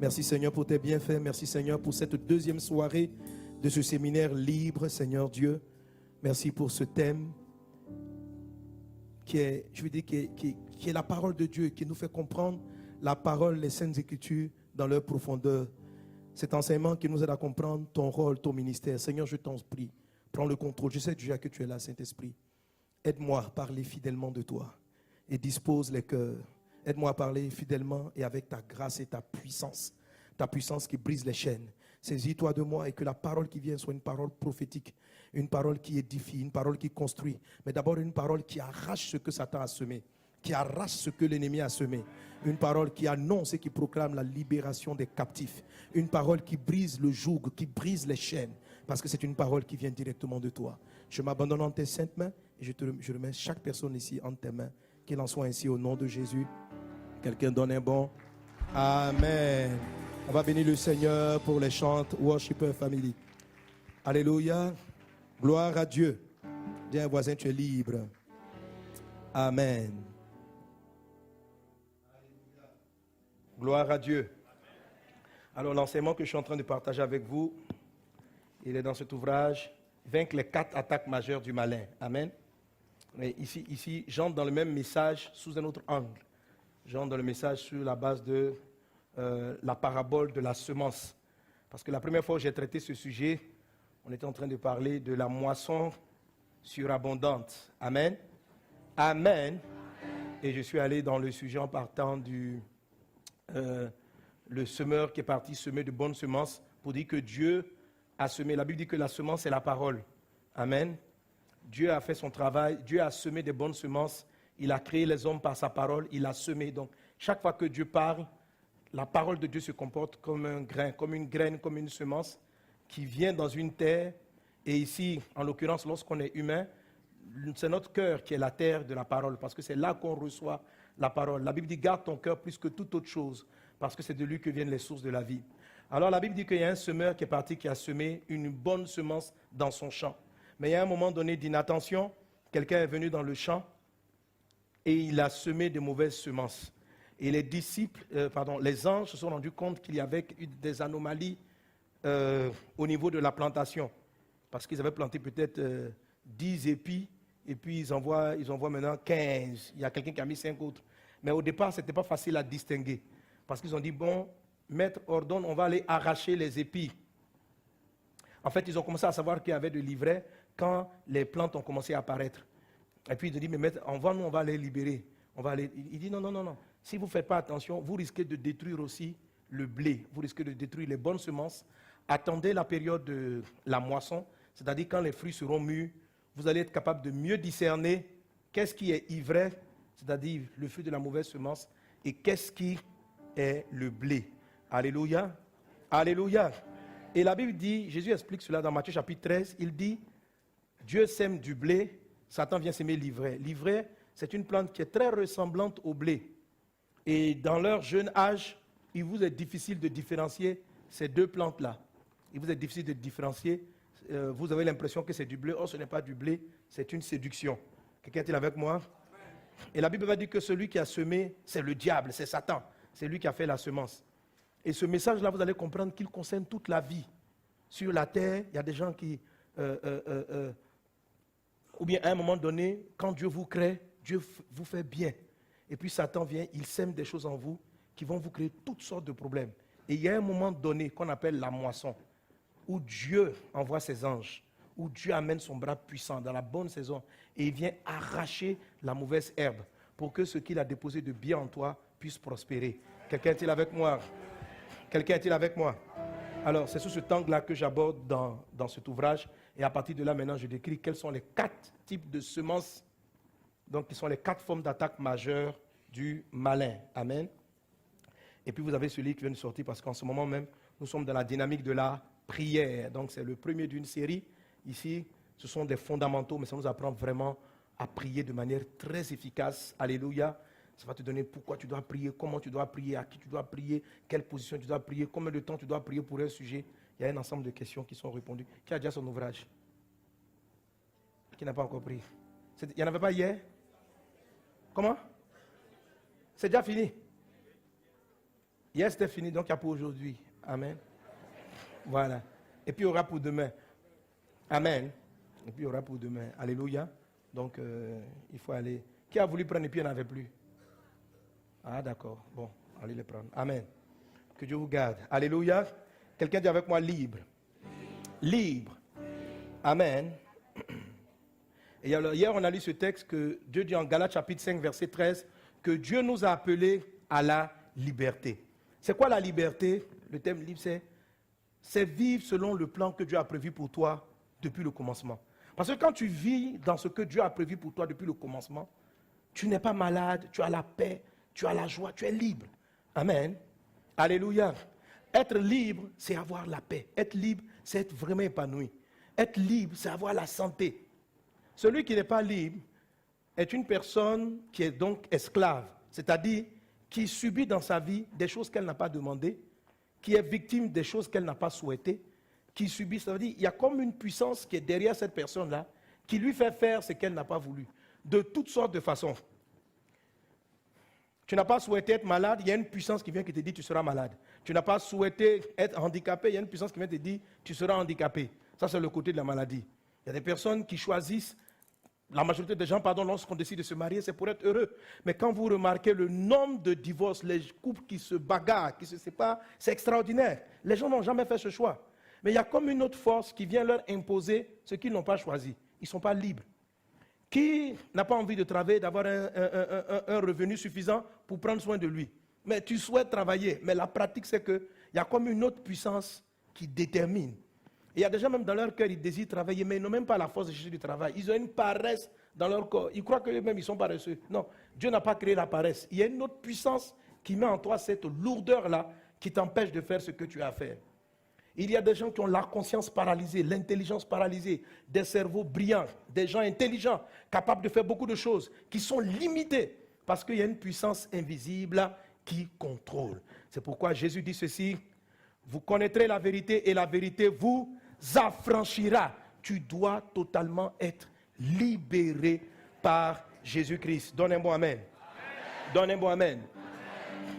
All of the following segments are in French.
Merci Seigneur pour tes bienfaits. Merci Seigneur pour cette deuxième soirée de ce séminaire libre, Seigneur Dieu. Merci pour ce thème qui est, je veux dire, qui est la parole de Dieu, qui nous fait comprendre la parole, les Saintes Écritures dans leur profondeur. Cet enseignement qui nous aide à comprendre ton rôle, ton ministère. Seigneur, je t'en prie, prends le contrôle. Je sais déjà que tu es là, Saint-Esprit. Aide-moi à parler fidèlement de toi et dispose les cœurs. Aide-moi à parler fidèlement et avec ta grâce et ta puissance qui brise les chaînes. Saisis-toi de moi et que la parole qui vient soit une parole prophétique, une parole qui édifie, une parole qui construit, mais d'abord une parole qui arrache ce que Satan a semé, qui arrache ce que l'ennemi a semé, une parole qui annonce et qui proclame la libération des captifs, une parole qui brise le joug, qui brise les chaînes, parce que c'est une parole qui vient directement de toi. Je m'abandonne en tes saintes mains et je remets chaque personne ici entre tes mains. Qu'il en soit ainsi au nom de Jésus. Quelqu'un donne un bon Amen. On va bénir le Seigneur pour les chants Worshipper Family. Alléluia. Gloire à Dieu. Dis à un voisin, tu es libre. Amen. Gloire à Dieu. Alors l'enseignement que je suis en train de partager avec vous, il est dans cet ouvrage, Vaincre les 4 attaques majeures du malin. Amen. Mais ici, j'entre dans le même message sous un autre angle. J'entre dans le message sur la base de la parabole de la semence. Parce que la première fois où j'ai traité ce sujet, on était en train de parler de la moisson surabondante. Amen. Amen. Et je suis allé dans le sujet en partant le semeur qui est parti semer de bonnes semences pour dire que Dieu a semé. La Bible dit que la semence, c'est la parole. Amen. Dieu a fait son travail, Dieu a semé des bonnes semences, il a créé les hommes par sa parole, il a semé. Donc, chaque fois que Dieu parle, la parole de Dieu se comporte comme un grain, comme une graine, comme une semence qui vient dans une terre. Et ici, en l'occurrence, lorsqu'on est humain, c'est notre cœur qui est la terre de la parole, parce que c'est là qu'on reçoit la parole. La Bible dit, garde ton cœur plus que toute autre chose, parce que c'est de lui que viennent les sources de la vie. Alors, la Bible dit qu'il y a un semeur qui est parti, qui a semé une bonne semence dans son champ. Mais il y a un moment donné d'inattention, quelqu'un est venu dans le champ et il a semé de mauvaises semences. Et les anges se sont rendus compte qu'il y avait des anomalies au niveau de la plantation. Parce qu'ils avaient planté peut-être 10 épis et puis ils en voient maintenant 15. Il y a quelqu'un qui a mis 5 autres. Mais au départ, ce n'était pas facile à distinguer. Parce qu'ils ont dit, bon, maître ordonne, on va aller arracher les épis. En fait, ils ont commencé à savoir qu'il y avait de l'ivraie quand les plantes ont commencé à apparaître. Et puis ils ont dit, mais maître, on va les libérer. Il dit, non. Si vous ne faites pas attention, vous risquez de détruire aussi le blé. Vous risquez de détruire les bonnes semences. Attendez la période de la moisson, c'est-à-dire quand les fruits seront mûrs, vous allez être capable de mieux discerner qu'est-ce qui est ivraie, c'est-à-dire le fruit de la mauvaise semence, et qu'est-ce qui est le blé. Alléluia. Alléluia. Et la Bible dit, Jésus explique cela dans Matthieu chapitre 13, il dit, Dieu sème du blé, Satan vient s'aimer l'ivraie. L'ivraie, c'est une plante qui est très ressemblante au blé. Et dans leur jeune âge, il vous est difficile de différencier ces deux plantes-là. Il vous est difficile de différencier. Vous avez l'impression que c'est du blé. Or, ce n'est pas du blé, c'est une séduction. Quelqu'un est-il avec moi? Et la Bible va dire que celui qui a semé, c'est le diable, c'est Satan. C'est lui qui a fait la semence. Et ce message-là, vous allez comprendre qu'il concerne toute la vie. Sur la terre, il y a des gens qui... ou bien à un moment donné, quand Dieu vous crée, Dieu vous fait bien. Et puis Satan vient, il sème des choses en vous qui vont vous créer toutes sortes de problèmes. Et il y a un moment donné qu'on appelle la moisson, où Dieu envoie ses anges, où Dieu amène son bras puissant dans la bonne saison et il vient arracher la mauvaise herbe pour que ce qu'il a déposé de bien en toi puisse prospérer. Quelqu'un est-il avec moi? Quelqu'un est-il avec moi? Alors, c'est sous ce angle-là que j'aborde dans cet ouvrage. Et à partir de là, maintenant, je décris quels sont les 4 types de semences, donc qui sont les 4 formes d'attaque majeures du malin. Amen. Et puis, vous avez celui qui vient de sortir, parce qu'en ce moment même, nous sommes dans la dynamique de la prière. Donc, c'est le premier d'une série. Ici, ce sont des fondamentaux, mais ça nous apprend vraiment à prier de manière très efficace. Alléluia. Ça va te donner pourquoi tu dois prier, comment tu dois prier, à qui tu dois prier, quelle position tu dois prier, combien de temps tu dois prier pour un sujet. Il y a un ensemble de questions qui sont répondues. Qui a déjà son ouvrage? Qui n'a pas encore pris? Il n'y en avait pas hier? Comment? C'est déjà fini? Hier, c'était fini, donc il y a pour aujourd'hui. Amen. Voilà. Et puis, il y aura pour demain. Amen. Et puis, il y aura pour demain. Alléluia. Donc, il faut aller. Qui a voulu prendre et puis il n'y en avait plus? Ah, d'accord. Bon, allez les prendre. Amen. Que Dieu vous garde. Alléluia. Quelqu'un dit avec moi libre. Libre. Amen. Et alors, hier, on a lu ce texte que Dieu dit en Galates chapitre 5, verset 13, que Dieu nous a appelés à la liberté. C'est quoi la liberté? Le thème libre, c'est vivre selon le plan que Dieu a prévu pour toi depuis le commencement. Parce que quand tu vis dans ce que Dieu a prévu pour toi depuis le commencement, tu n'es pas malade, tu as la paix, tu as la joie, tu es libre. Amen. Alléluia. Être libre, c'est avoir la paix. Être libre, c'est être vraiment épanoui. Être libre, c'est avoir la santé. Celui qui n'est pas libre est une personne qui est donc esclave, c'est-à-dire qui subit dans sa vie des choses qu'elle n'a pas demandées, qui est victime des choses qu'elle n'a pas souhaitées, qui subit, ça veut dire il y a comme une puissance qui est derrière cette personne-là, qui lui fait faire ce qu'elle n'a pas voulu, de toutes sortes de façons. Tu n'as pas souhaité être malade, il y a une puissance qui vient qui te dit tu seras malade. Tu n'as pas souhaité être handicapé, il y a une puissance qui vient te dire tu seras handicapé. Ça, c'est le côté de la maladie. Il y a des personnes qui choisissent, la majorité des gens, pardon, lorsqu'on décide de se marier, c'est pour être heureux. Mais quand vous remarquez le nombre de divorces, les couples qui se bagarrent, qui se séparent, c'est extraordinaire. Les gens n'ont jamais fait ce choix. Mais il y a comme une autre force qui vient leur imposer ce qu'ils n'ont pas choisi. Ils ne sont pas libres. Qui n'a pas envie de travailler, d'avoir un revenu suffisant pour prendre soin de lui? Mais tu souhaites travailler. Mais la pratique, c'est qu'il y a comme une autre puissance qui détermine. Et il y a des gens même dans leur cœur, ils désirent travailler, mais ils n'ont même pas la force de chercher du travail. Ils ont une paresse dans leur corps. Ils croient qu'eux-mêmes, ils sont paresseux. Non, Dieu n'a pas créé la paresse. Il y a une autre puissance qui met en toi cette lourdeur-là qui t'empêche de faire ce que tu as à faire. Il y a des gens qui ont la conscience paralysée, l'intelligence paralysée, des cerveaux brillants, des gens intelligents, capables de faire beaucoup de choses, qui sont limités parce qu'il y a une puissance invisible qui contrôle. C'est pourquoi Jésus dit ceci, vous connaîtrez la vérité et la vérité vous affranchira. Tu dois totalement être libéré par Jésus-Christ. Donnez-moi amen. Donnez-moi amen.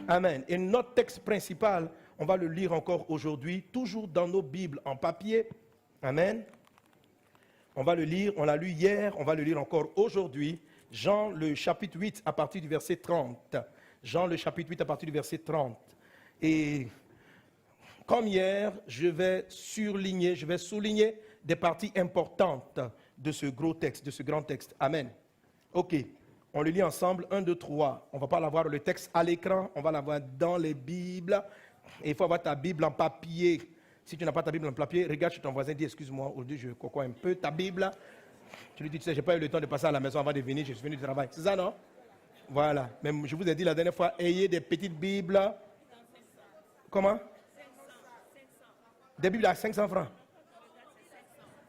Amen. Et notre texte principal, on va le lire encore aujourd'hui, toujours dans nos Bibles en papier. Amen. On va le lire, on l'a lu hier, on va le lire encore aujourd'hui. Jean le chapitre 8 à partir du verset 30. Jean le chapitre 8 à partir du verset 30. Et comme hier, je vais souligner des parties importantes de ce gros texte, de ce grand texte. Amen. Ok, on le lit ensemble, 1, 2, 3. On ne va pas l'avoir le texte à l'écran, on va l'avoir dans les Bibles. Et il faut avoir ta Bible en papier. Si tu n'as pas ta Bible en papier, regarde chez ton voisin, dis excuse-moi, aujourd'hui je cocoie un peu ta Bible. Tu lui dis, tu sais, je n'ai pas eu le temps de passer à la maison avant de venir, je suis venu du travail. C'est ça, non? Voilà. Mais je vous ai dit la dernière fois, ayez des petites Bibles. Comment? Des Bibles à 500 francs.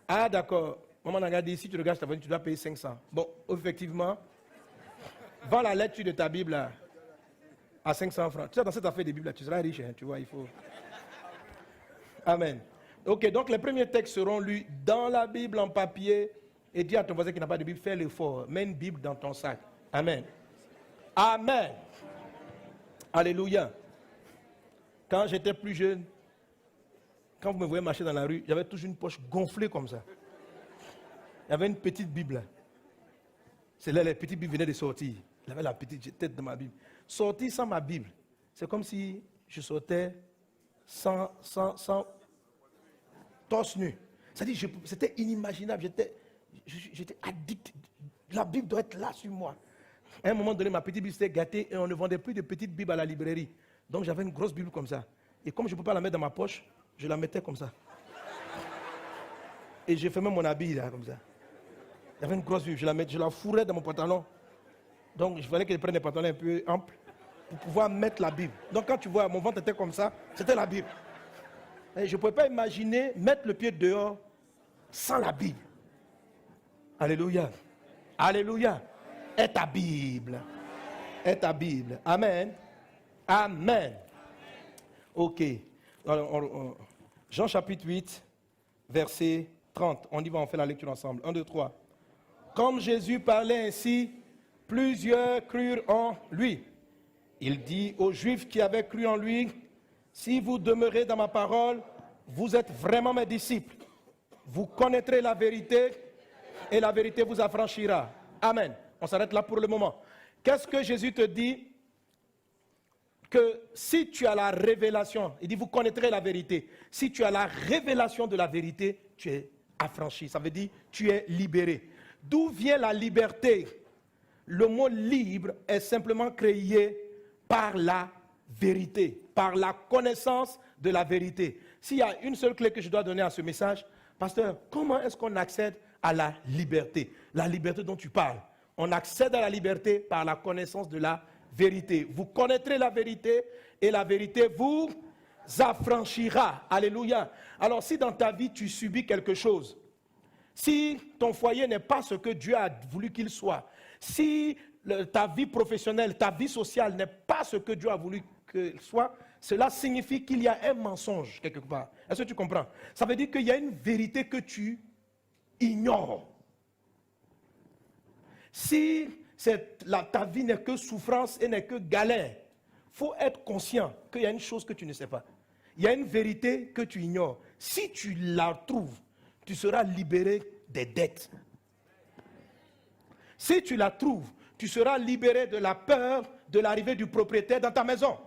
Ah, d'accord. Maman n'a dit, si tu regardes ta voiture, tu dois payer 500. Bon, effectivement, vends la lecture de ta Bible à 500 francs. Tu sais, dans cette affaire de Bible, tu seras riche, hein, tu vois, il faut. Amen. Ok, donc les premiers textes seront lus dans la Bible en papier. Et dis à ton voisin qui n'a pas de Bible, fais l'effort. Mets une Bible dans ton sac. Amen. Amen. Alléluia. Quand j'étais plus jeune, quand vous me voyez marcher dans la rue, j'avais toujours une poche gonflée comme ça. Il y avait une petite Bible. C'est là les petites Bibles venaient de sortir. J'avais la petite tête de ma Bible. Sortir sans ma Bible, c'est comme si je sortais sans torse nu. C'est-à-dire, c'était inimaginable. J'étais addict. La Bible doit être là sur moi. À un moment donné, ma petite Bible s'était gâtée et on ne vendait plus de petites Bibles à la librairie. Donc j'avais une grosse Bible comme ça. Et comme je ne peux pas la mettre dans ma poche, je la mettais comme ça. Et j'ai fait même mon habit là, comme ça. J'avais une grosse Bible, je la fourrais dans mon pantalon. Donc il fallait que je prenne des pantalons un peu amples pour pouvoir mettre la Bible. Donc quand tu vois, mon ventre était comme ça, c'était la Bible. Et je ne pouvais pas imaginer mettre le pied dehors sans la Bible. Alléluia. Alléluia. Et ta Bible. Et ta Bible. Amen. Amen. Ok. Alors, Jean chapitre 8, verset 30. On y va, on fait la lecture ensemble. 1, 2, 3. Comme Jésus parlait ainsi, plusieurs crurent en lui. Il dit aux Juifs qui avaient cru en lui, si vous demeurez dans ma parole, vous êtes vraiment mes disciples. Vous connaîtrez la vérité et la vérité vous affranchira. Amen. On s'arrête là pour le moment. Qu'est-ce que Jésus te dit? Que si tu as la révélation, il dit vous connaîtrez la vérité. Si tu as la révélation de la vérité, tu es affranchi. Ça veut dire tu es libéré. D'où vient la liberté? Le mot libre est simplement créé par la vérité, par la connaissance de la vérité. S'il y a une seule clé que je dois donner à ce message, pasteur, comment est-ce qu'on accède à la liberté? La liberté dont tu parles. On accède à la liberté par la connaissance de la vérité. Vous connaîtrez la vérité et la vérité vous affranchira. Alléluia. Alors si dans ta vie tu subis quelque chose, si ton foyer n'est pas ce que Dieu a voulu qu'il soit, si ta vie professionnelle, ta vie sociale n'est pas ce que Dieu a voulu qu'elle soit, cela signifie qu'il y a un mensonge quelque part. Est-ce que tu comprends? Ça veut dire qu'il y a une vérité que tu ignores. Si ta vie n'est que souffrance et n'est que galère, il faut être conscient qu'il y a une chose que tu ne sais pas. Il y a une vérité que tu ignores. Si tu la trouves, tu seras libéré des dettes. Si tu la trouves, tu seras libéré de la peur de l'arrivée du propriétaire dans ta maison.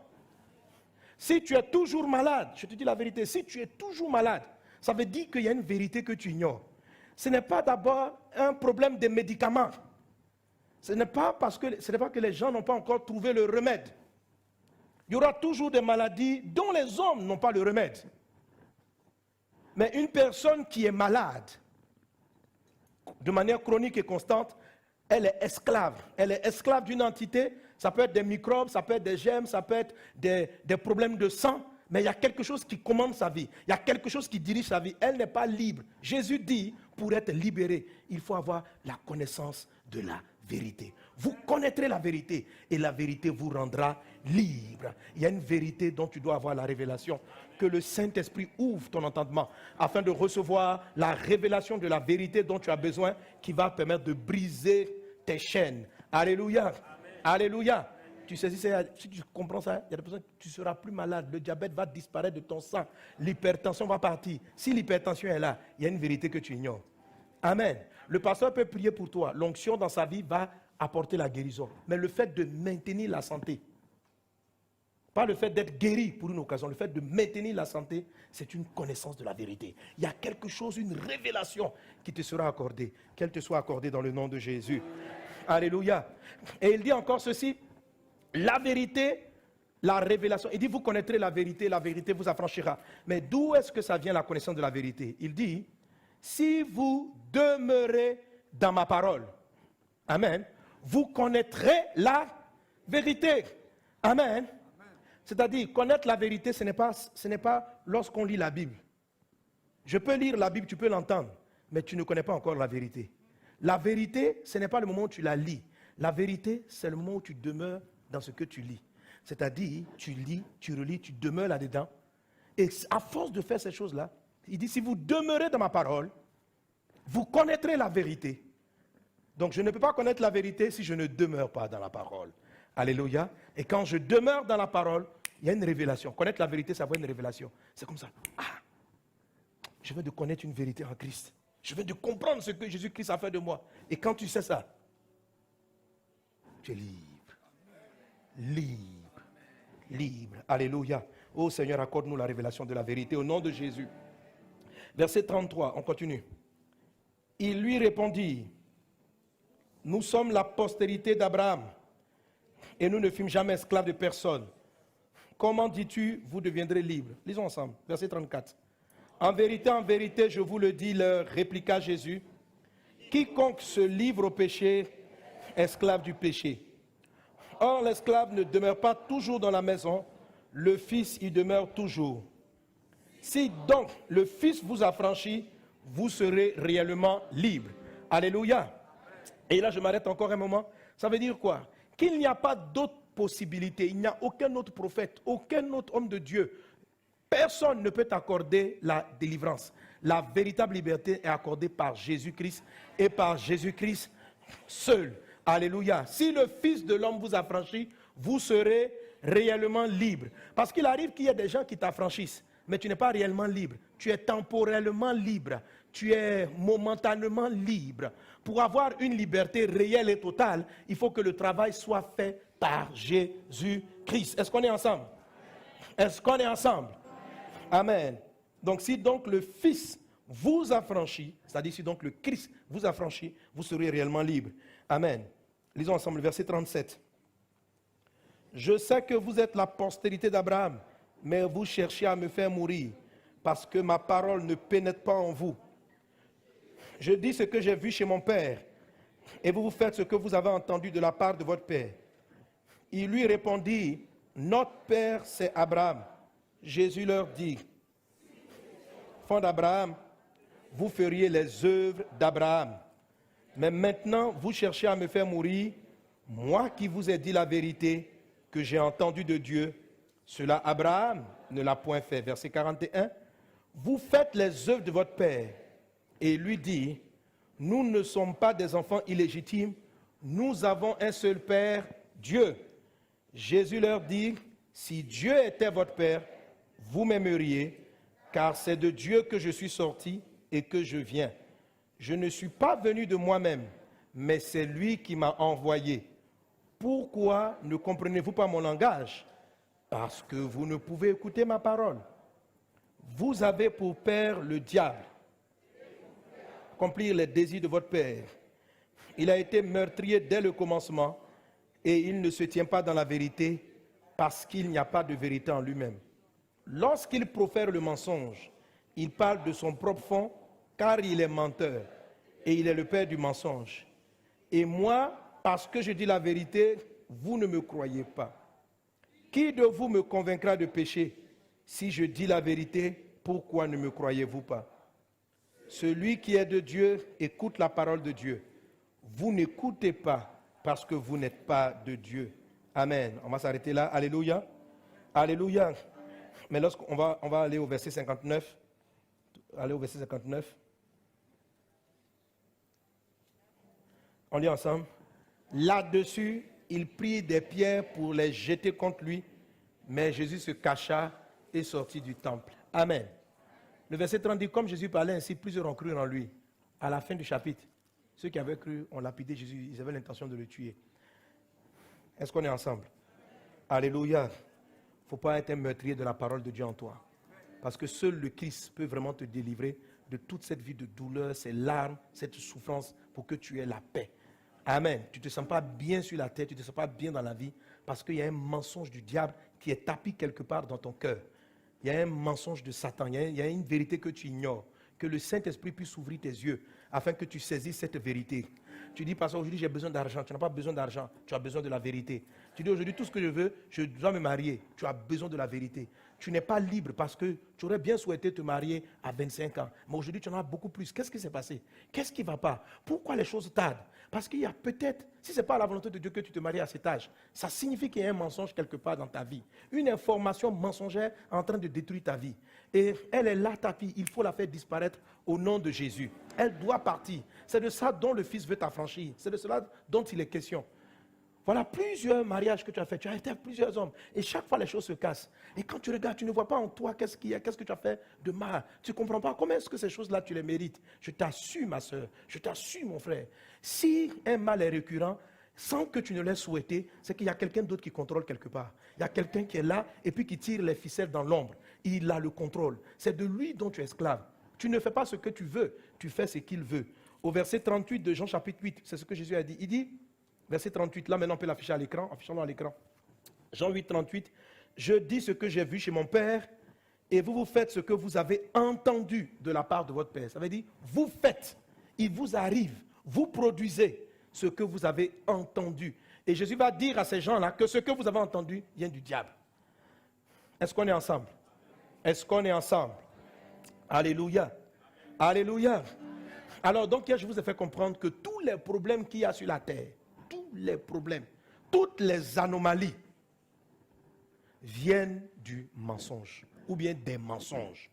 Si tu es toujours malade, je te dis la vérité, si tu es toujours malade, ça veut dire qu'il y a une vérité que tu ignores. Ce n'est pas d'abord un problème de médicaments. Ce n'est pas que les gens n'ont pas encore trouvé le remède. Il y aura toujours des maladies dont les hommes n'ont pas le remède. Mais une personne qui est malade, de manière chronique et constante, elle est esclave. Elle est esclave d'une entité. Ça peut être des microbes, ça peut être des germes, ça peut être des problèmes de sang. Mais il y a quelque chose qui commande sa vie. Il y a quelque chose qui dirige sa vie. Elle n'est pas libre. Jésus dit, pour être libéré, il faut avoir la connaissance de la vérité. Vous connaîtrez la vérité et la vérité vous rendra libre. Il y a une vérité dont tu dois avoir la révélation. Que le Saint-Esprit ouvre ton entendement afin de recevoir la révélation de la vérité dont tu as besoin qui va permettre de briser tes chaînes. Alléluia. Amen. Alléluia. Tu sais, si tu comprends ça, il y a des personnes, tu ne seras plus malade. Le diabète va disparaître de ton sang. L'hypertension va partir. Si l'hypertension est là, il y a une vérité que tu ignores. Amen. Le pasteur peut prier pour toi. L'onction dans sa vie va apporter la guérison. Mais le fait de maintenir la santé, pas le fait d'être guéri pour une occasion, le fait de maintenir la santé, c'est une connaissance de la vérité. Il y a quelque chose, une révélation qui te sera accordée. Qu'elle te soit accordée dans le nom de Jésus. Alléluia. Et il dit encore ceci, la vérité, la révélation. Il dit, vous connaîtrez la vérité vous affranchira. Mais d'où est-ce que ça vient la connaissance de la vérité? Il dit, si vous demeurez dans ma parole, amen, vous connaîtrez la vérité. Amen. C'est-à-dire, connaître la vérité, ce n'est pas lorsqu'on lit la Bible. Je peux lire la Bible, tu peux l'entendre, mais tu ne connais pas encore la vérité. La vérité, ce n'est pas le moment où tu la lis. La vérité, c'est le moment où tu demeures dans ce que tu lis. C'est-à-dire, tu lis, tu relis, tu demeures là-dedans. Et à force de faire ces choses-là, il dit, si vous demeurez dans ma parole, vous connaîtrez la vérité. Donc, je ne peux pas connaître la vérité si je ne demeure pas dans la parole. Alléluia. Et quand je demeure dans la parole, il y a une révélation. Connaître la vérité, ça vaut une révélation. C'est comme ça. Ah, je viens de connaître une vérité en Christ. Je viens de comprendre ce que Jésus-Christ a fait de moi. Et quand tu sais ça, tu es libre. Libre. Libre. Alléluia. Oh Seigneur, accorde-nous la révélation de la vérité au nom de Jésus. Verset 33, on continue. Il lui répondit, nous sommes la postérité d'Abraham et nous ne fûmes jamais esclaves de personne. Comment dis-tu, vous deviendrez libres? Lisons ensemble, verset 34. En vérité, je vous le dis, leur répliqua Jésus, quiconque se livre au péché, esclave du péché. Or, l'esclave ne demeure pas toujours dans la maison, le Fils y demeure toujours. Si donc le Fils vous affranchit, vous serez réellement libre. Alléluia. Et là, je m'arrête encore un moment. Ça veut dire quoi? Qu'il n'y a pas d'autre possibilité. Il n'y a aucun autre prophète, aucun autre homme de Dieu. Personne ne peut t'accorder la délivrance. La véritable liberté est accordée par Jésus-Christ et par Jésus-Christ seul. Alléluia. Si le Fils de l'homme vous affranchit, vous serez réellement libre. Parce qu'il arrive qu'il y ait des gens qui t'affranchissent, mais tu n'es pas réellement libre. Tu es temporellement libre. Tu es momentanément libre. Pour avoir une liberté réelle et totale, il faut que le travail soit fait par Jésus-Christ. Est-ce qu'on est ensemble? Est-ce qu'on est ensemble? Amen. Donc si donc le Fils vous affranchit, c'est-à-dire si donc le Christ vous affranchit, vous serez réellement libre. Amen. Lisons ensemble le verset 37. Je sais que vous êtes la postérité d'Abraham, mais vous cherchez à me faire mourir, parce que ma parole ne pénètre pas en vous. Je dis ce que j'ai vu chez mon père, et vous faites ce que vous avez entendu de la part de votre père. Il lui répondit, notre père c'est Abraham. Jésus leur dit, enfants d'Abraham, vous feriez les œuvres d'Abraham. Mais maintenant, vous cherchez à me faire mourir, moi qui vous ai dit la vérité que j'ai entendue de Dieu. Cela, Abraham ne l'a point fait. Verset 41. Vous faites les œuvres de votre père. Et il lui dit, nous ne sommes pas des enfants illégitimes, nous avons un seul père, Dieu. Jésus leur dit, si Dieu était votre père, vous m'aimeriez, car c'est de Dieu que je suis sorti et que je viens. Je ne suis pas venu de moi-même, mais c'est lui qui m'a envoyé. Pourquoi ne comprenez-vous pas mon langage? Parce que vous ne pouvez écouter ma parole. Vous avez pour père le diable, accomplir les désirs de votre père. Il a été meurtrier dès le commencement et il ne se tient pas dans la vérité parce qu'il n'y a pas de vérité en lui-même. Lorsqu'il profère le mensonge, il parle de son propre fond car il est menteur et il est le père du mensonge. Et moi, parce que je dis la vérité, vous ne me croyez pas. Qui de vous me convaincra de péché? Si je dis la vérité, pourquoi ne me croyez-vous pas? Celui qui est de Dieu écoute la parole de Dieu. Vous n'écoutez pas parce que vous n'êtes pas de Dieu. Amen. On va s'arrêter là. Alléluia. Alléluia. Mais lorsqu'on va aller au verset 59. Allez au verset 59. On lit ensemble. Là-dessus, il prit des pierres pour les jeter contre lui, mais Jésus se cacha et sortit du temple. Amen. Le verset 30 dit, comme Jésus parlait ainsi, plusieurs ont cru en lui. À la fin du chapitre, ceux qui avaient cru ont lapidé Jésus, ils avaient l'intention de le tuer. Est-ce qu'on est ensemble? Alléluia. Il ne faut pas être un meurtrier de la parole de Dieu en toi. Parce que seul le Christ peut vraiment te délivrer de toute cette vie de douleur, ces larmes, cette souffrance, pour que tu aies la paix. Amen. Tu ne te sens pas bien sur la terre, tu ne te sens pas bien dans la vie, parce qu'il y a un mensonge du diable qui est tapis quelque part dans ton cœur. Il y a un mensonge de Satan, il y a une vérité que tu ignores. Que le Saint-Esprit puisse ouvrir tes yeux afin que tu saisisses cette vérité. Tu dis, parce qu'aujourd'hui j'ai besoin d'argent. Tu n'as pas besoin d'argent, tu as besoin de la vérité. Tu dis, aujourd'hui tout ce que je veux, je dois me marier. Tu as besoin de la vérité. Tu n'es pas libre parce que tu aurais bien souhaité te marier à 25 ans. Mais aujourd'hui tu en as beaucoup plus. Qu'est-ce qui s'est passé? Qu'est-ce qui ne va pas? Pourquoi les choses tardent? Parce qu'il y a peut-être, si ce n'est pas la volonté de Dieu que tu te maries à cet âge, ça signifie qu'il y a un mensonge quelque part dans ta vie. Une information mensongère en train de détruire ta vie. Et elle est là, ta fille. Il faut la faire disparaître au nom de Jésus. Elle doit partir. C'est de ça dont le Fils veut t'affranchir. C'est de cela dont il est question. Voilà plusieurs mariages que tu as fait. Tu as été avec plusieurs hommes. Et chaque fois, les choses se cassent. Et quand tu regardes, tu ne vois pas en toi qu'est-ce qu'il y a, qu'est-ce que tu as fait de mal. Tu ne comprends pas comment est-ce que ces choses-là, tu les mérites. Je t'assure, ma soeur. Je t'assure, mon frère. Si un mal est récurrent, sans que tu ne l'aies souhaité, c'est qu'il y a quelqu'un d'autre qui contrôle quelque part. Il y a quelqu'un qui est là et puis qui tire les ficelles dans l'ombre. Il a le contrôle. C'est de lui dont tu es esclave. Tu ne fais pas ce que tu veux, tu fais ce qu'il veut. Au verset 38 de Jean chapitre 8, c'est ce que Jésus a dit. Il dit, verset 38, là maintenant on peut l'afficher à l'écran, affichons-le à l'écran. Jean 8, 38, je dis ce que j'ai vu chez mon Père et vous faites ce que vous avez entendu de la part de votre Père. Ça veut dire, vous faites, il vous arrive, vous produisez ce que vous avez entendu. Et Jésus va dire à ces gens-là que ce que vous avez entendu vient du diable. Est-ce qu'on est ensemble? Est-ce qu'on est ensemble? Alléluia. Alléluia. Alors donc hier je vous ai fait comprendre que tous les problèmes qu'il y a sur la terre, tous les problèmes, toutes les anomalies viennent du mensonge ou bien des mensonges.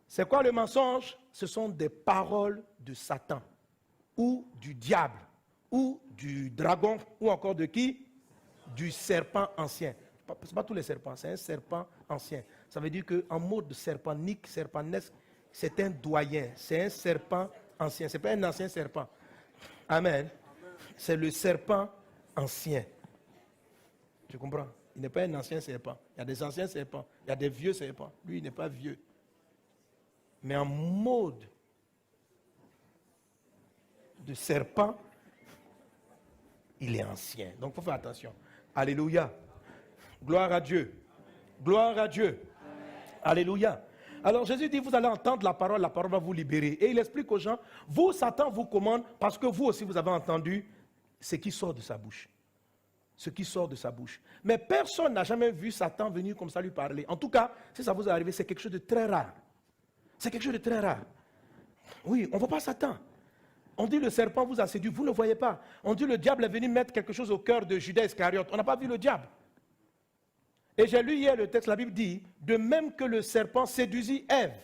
C'est quoi le mensonge? Ce sont des paroles de Satan ou du diable ou du dragon ou encore de qui? Du serpent ancien. Ce n'est pas tous les serpents, c'est un serpent ancien. Ça veut dire qu'en mode serpent-nique, serpent-nesque, c'est un doyen, c'est un serpent ancien. Ce n'est pas un ancien serpent. Amen. C'est le serpent ancien. Tu comprends? Il n'est pas un ancien serpent. Il y a des anciens serpents, il y a des vieux serpents. Lui, il n'est pas vieux. Mais en mode de serpent, il est ancien. Donc, il faut faire attention. Alléluia. Gloire à Dieu. Gloire à Dieu. Alléluia. Alors Jésus dit, vous allez entendre la parole va vous libérer. Et il explique aux gens, vous, Satan vous commande parce que vous aussi, vous avez entendu ce qui sort de sa bouche. Ce qui sort de sa bouche. Mais personne n'a jamais vu Satan venir comme ça lui parler. En tout cas, si ça vous est arrivé, c'est quelque chose de très rare. C'est quelque chose de très rare. Oui, on ne voit pas Satan. On dit le serpent vous a séduit, vous ne le voyez pas. On dit le diable est venu mettre quelque chose au cœur de Judas Iscariote. On n'a pas vu le diable. Et j'ai lu hier le texte, la Bible dit, de même que le serpent séduisit Ève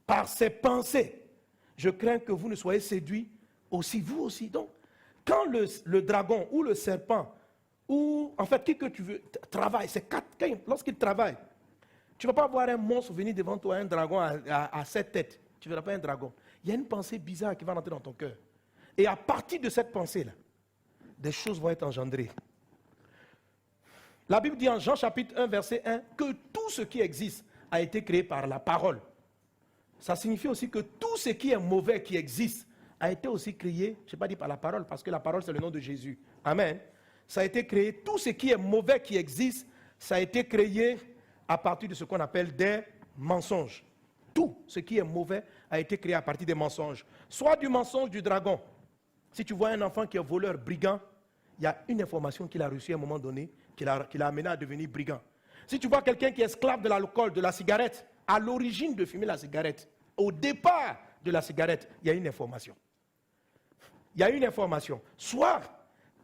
par ses pensées, je crains que vous ne soyez séduits aussi, vous aussi. Donc, quand le dragon ou le serpent, ou en fait qui que tu veux, travaille, lorsqu'il travaille, tu ne vas pas voir un monstre venir devant toi, un dragon à 7 têtes. Tu ne verras pas un dragon. Il y a une pensée bizarre qui va rentrer dans ton cœur. Et à partir de cette pensée-là, des choses vont être engendrées. La Bible dit en Jean chapitre 1, verset 1, que tout ce qui existe a été créé par la parole. Ça signifie aussi que tout ce qui est mauvais qui existe a été aussi créé, je n'ai pas dit par la parole, parce que la parole c'est le nom de Jésus. Amen. Ça a été créé, tout ce qui est mauvais qui existe, ça a été créé à partir de ce qu'on appelle des mensonges. Tout ce qui est mauvais a été créé à partir des mensonges. Soit du mensonge du dragon. Si tu vois un enfant qui est voleur, brigand, il y a une information qu'il a reçue à un moment donné, qui l'a amené à devenir brigand. Si tu vois quelqu'un qui est esclave de l'alcool, de la cigarette, à l'origine de fumer la cigarette, au départ de la cigarette, il y a une information. Il y a une information. Soit,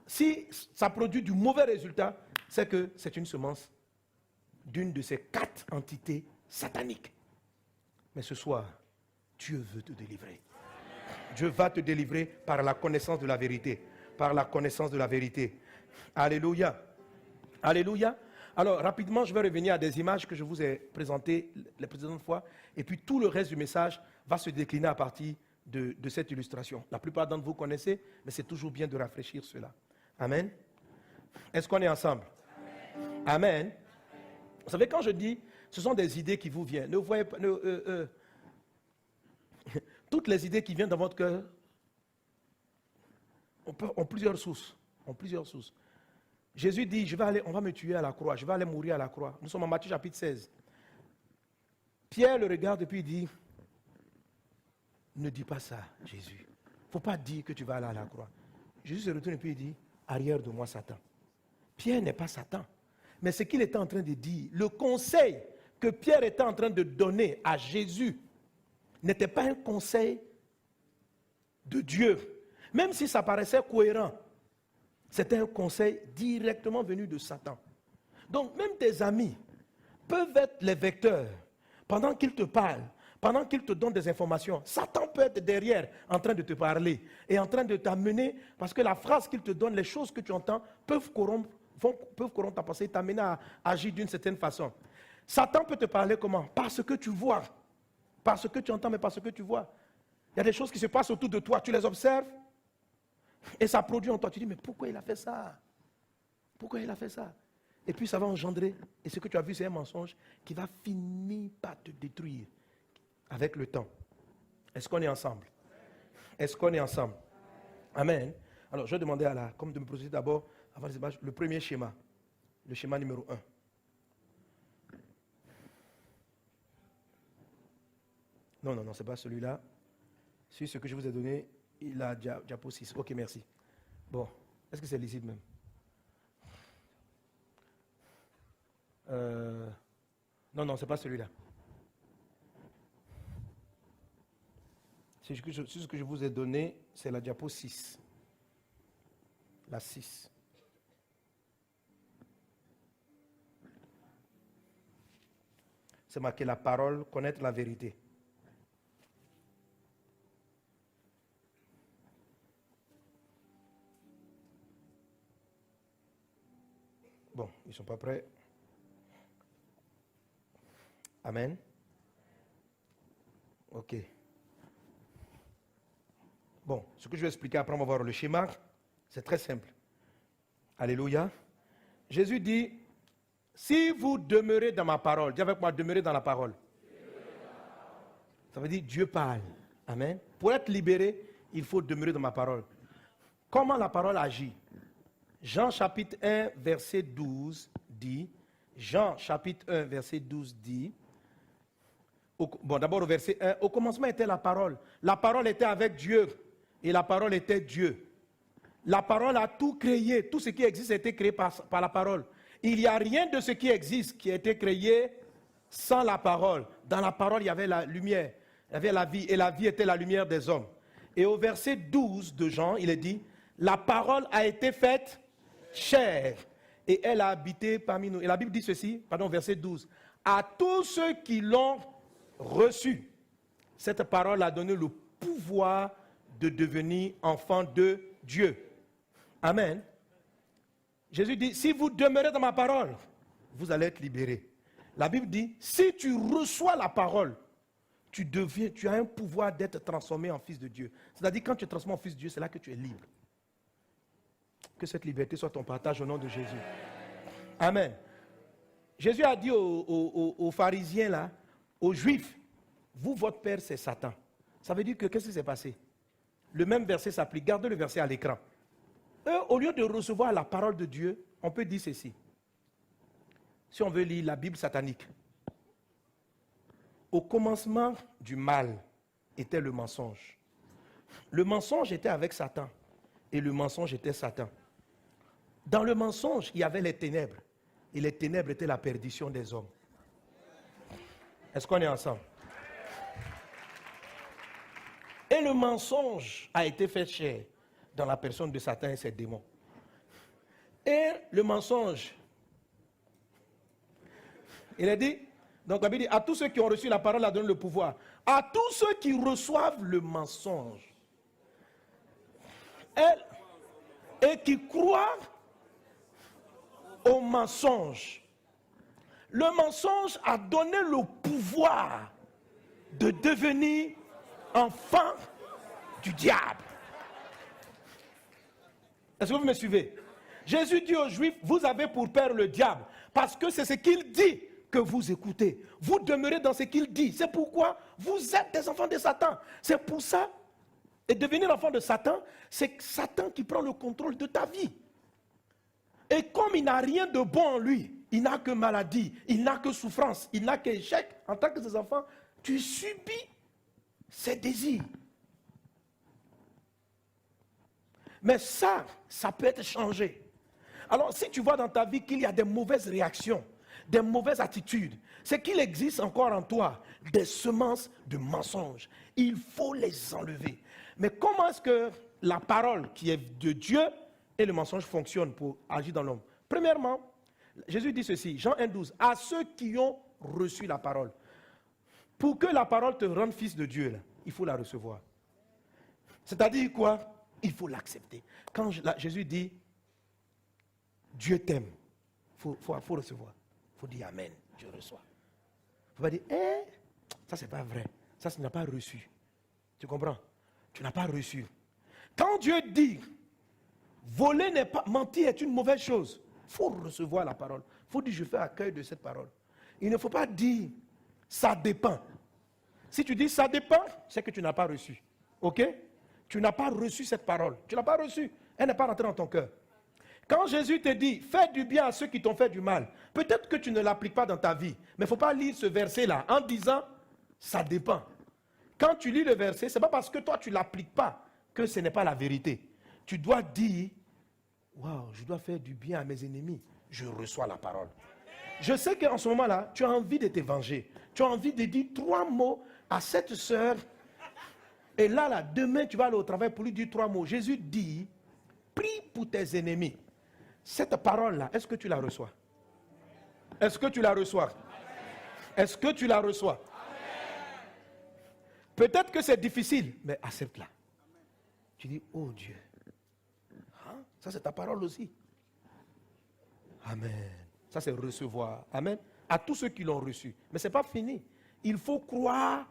si ça produit du mauvais résultat, c'est que c'est une semence d'une de ces 4 entités sataniques. Mais ce soir, Dieu veut te délivrer. Dieu va te délivrer par la connaissance de la vérité. Par la connaissance de la vérité. Alléluia. Alléluia. Alors, rapidement, je vais revenir à des images que je vous ai présentées les précédentes fois. Et puis, tout le reste du message va se décliner à partir de cette illustration. La plupart d'entre vous connaissez, mais c'est toujours bien de rafraîchir cela. Amen. Est-ce qu'on est ensemble? Amen. Vous savez, quand je dis, ce sont des idées qui vous viennent. Ne voyez pas, toutes les idées qui viennent dans votre cœur ont plusieurs sources. Jésus dit, on va me tuer à la croix, je vais aller mourir à la croix. Nous sommes en Matthieu chapitre 16. Pierre le regarde et puis il dit, ne dis pas ça, Jésus. Il ne faut pas dire que tu vas aller à la croix. Jésus se retourne et puis il dit, arrière de moi Satan. Pierre n'est pas Satan. Mais ce qu'il était en train de dire, le conseil que Pierre était en train de donner à Jésus n'était pas un conseil de Dieu. Même si ça paraissait cohérent, c'était un conseil directement venu de Satan. Donc même tes amis peuvent être les vecteurs pendant qu'ils te parlent, pendant qu'ils te donnent des informations. Satan peut être derrière en train de te parler et en train de t'amener, parce que la phrase qu'il te donne, les choses que tu entends peuvent corrompre ta pensée et t'amener à agir d'une certaine façon. Satan peut te parler comment? Parce que tu vois, parce que tu entends, mais parce que tu vois. Il y a des choses qui se passent autour de toi, tu les observes et ça produit en toi. Tu dis, mais pourquoi il a fait ça? Pourquoi il a fait ça? Et puis ça va engendrer, et ce que tu as vu, c'est un mensonge qui va finir par te détruire avec le temps. Est-ce qu'on est ensemble? Est-ce qu'on est ensemble? Amen. Alors, je vais demander comme de me procéder d'abord, avant les images, le premier schéma. Le schéma numéro 1. Non, ce n'est pas celui-là. C'est ce que je vous ai donné, il a diapo 6. Ok, merci. Bon, est-ce que c'est lisible même? Non, ce n'est pas celui-là. C'est ce que je vous ai donné, c'est la diapo 6. La 6. C'est marqué la parole, connaître la vérité. Bon, ils ne sont pas prêts. Amen. Ok. Bon, ce que je vais expliquer après, on va voir le schéma. C'est très simple. Alléluia. Jésus dit, si vous demeurez dans ma parole, dis avec moi, demeurez dans la parole. Ça veut dire Dieu parle. Amen. Pour être libéré, il faut demeurer dans ma parole. Comment la parole agit? Jean chapitre 1, verset 12 dit, Jean chapitre 1, verset 12 dit, bon d'abord au verset 1, au commencement était la parole. La parole était avec Dieu et la parole était Dieu. La parole a tout créé, tout ce qui existe a été créé par la parole. Il n'y a rien de ce qui existe qui a été créé sans la parole. Dans la parole, il y avait la lumière, il y avait la vie, et la vie était la lumière des hommes. Et au verset 12 de Jean, il est dit, la parole a été faite chair, et elle a habité parmi nous. Et la Bible dit ceci, pardon, verset 12, à tous ceux qui l'ont reçu, cette parole a donné le pouvoir de devenir enfants de Dieu. Amen. Jésus dit, si vous demeurez dans ma parole, vous allez être libérés. La Bible dit, si tu reçois la parole, tu as un pouvoir d'être transformé en fils de Dieu. C'est-à-dire, quand tu es transformé en fils de Dieu, c'est là que tu es libre. Que cette liberté soit ton partage au nom de Jésus. Amen. Jésus a dit aux pharisiens, là, aux juifs, vous, votre père, c'est Satan. Ça veut dire que, qu'est-ce qui s'est passé? Le même verset s'applique. Gardez le verset à l'écran. Eux, au lieu de recevoir la parole de Dieu, on peut dire ceci. Si on veut lire la Bible satanique. Au commencement du mal était le mensonge. Le mensonge était avec Satan. Et le mensonge était Satan. Dans le mensonge, il y avait les ténèbres. Et les ténèbres étaient la perdition des hommes. Est-ce qu'on est ensemble? Et le mensonge a été fait chair dans la personne de Satan et ses démons. Et le mensonge, il a dit, donc la Bible dit, à tous ceux qui ont reçu la parole, a donné le pouvoir. À tous ceux qui reçoivent le mensonge. Et qui croient au mensonge. Le mensonge a donné le pouvoir de devenir enfant du diable. Est-ce que vous me suivez? Jésus dit aux Juifs, vous avez pour père le diable, parce que c'est ce qu'il dit que vous écoutez. Vous demeurez dans ce qu'il dit. C'est pourquoi vous êtes des enfants de Satan. C'est pour ça. Et devenir enfant de Satan, c'est Satan qui prend le contrôle de ta vie. Et comme il n'a rien de bon en lui, il n'a que maladie, il n'a que souffrance, il n'a qu'échec, en tant que ses enfants, tu subis ses désirs. Mais ça peut être changé. Alors, si tu vois dans ta vie qu'il y a des mauvaises réactions, des mauvaises attitudes, c'est qu'il existe encore en toi des semences de mensonges. Il faut les enlever. Mais comment est-ce que la parole qui est de Dieu et le mensonge fonctionnent pour agir dans l'homme? Premièrement, Jésus dit ceci, Jean 1,12, à ceux qui ont reçu la parole. Pour que la parole te rende fils de Dieu, là, il faut la recevoir. C'est-à-dire quoi? Il faut l'accepter. Quand Jésus dit, Dieu t'aime, il faut recevoir. Il faut dire Amen, je reçois. Il ne faut pas dire, ça c'est pas vrai, ça tu n'as pas reçu. Tu comprends? Tu n'as pas reçu. Quand Dieu dit, voler n'est pas, mentir est une mauvaise chose, il faut recevoir la parole. Il faut dire, je fais accueil de cette parole. Il ne faut pas dire, ça dépend. Si tu dis, ça dépend, c'est que tu n'as pas reçu. Ok? Tu n'as pas reçu cette parole. Tu ne l'as pas reçue. Elle n'est pas rentrée dans ton cœur. Quand Jésus te dit, fais du bien à ceux qui t'ont fait du mal, peut-être que tu ne l'appliques pas dans ta vie. Mais il ne faut pas lire ce verset-là en disant, ça dépend. Quand tu lis le verset, ce n'est pas parce que toi tu ne l'appliques pas que ce n'est pas la vérité. Tu dois dire, waouh, je dois faire du bien à mes ennemis. Je reçois la parole. Je sais qu'en ce moment-là, tu as envie de te venger. Tu as envie de dire 3 mots à cette sœur. Et là, demain, tu vas aller au travail pour lui dire 3 mots. Jésus dit, prie pour tes ennemis. Cette parole-là, est-ce que tu la reçois? Est-ce que tu la reçois? Est-ce que tu la reçois? Peut-être que c'est difficile, mais accepte-la. Tu dis, oh Dieu, hein? Ça c'est ta parole aussi. Amen. Ça, c'est recevoir. Amen. À tous ceux qui l'ont reçu. Mais ce n'est pas fini. Il faut croire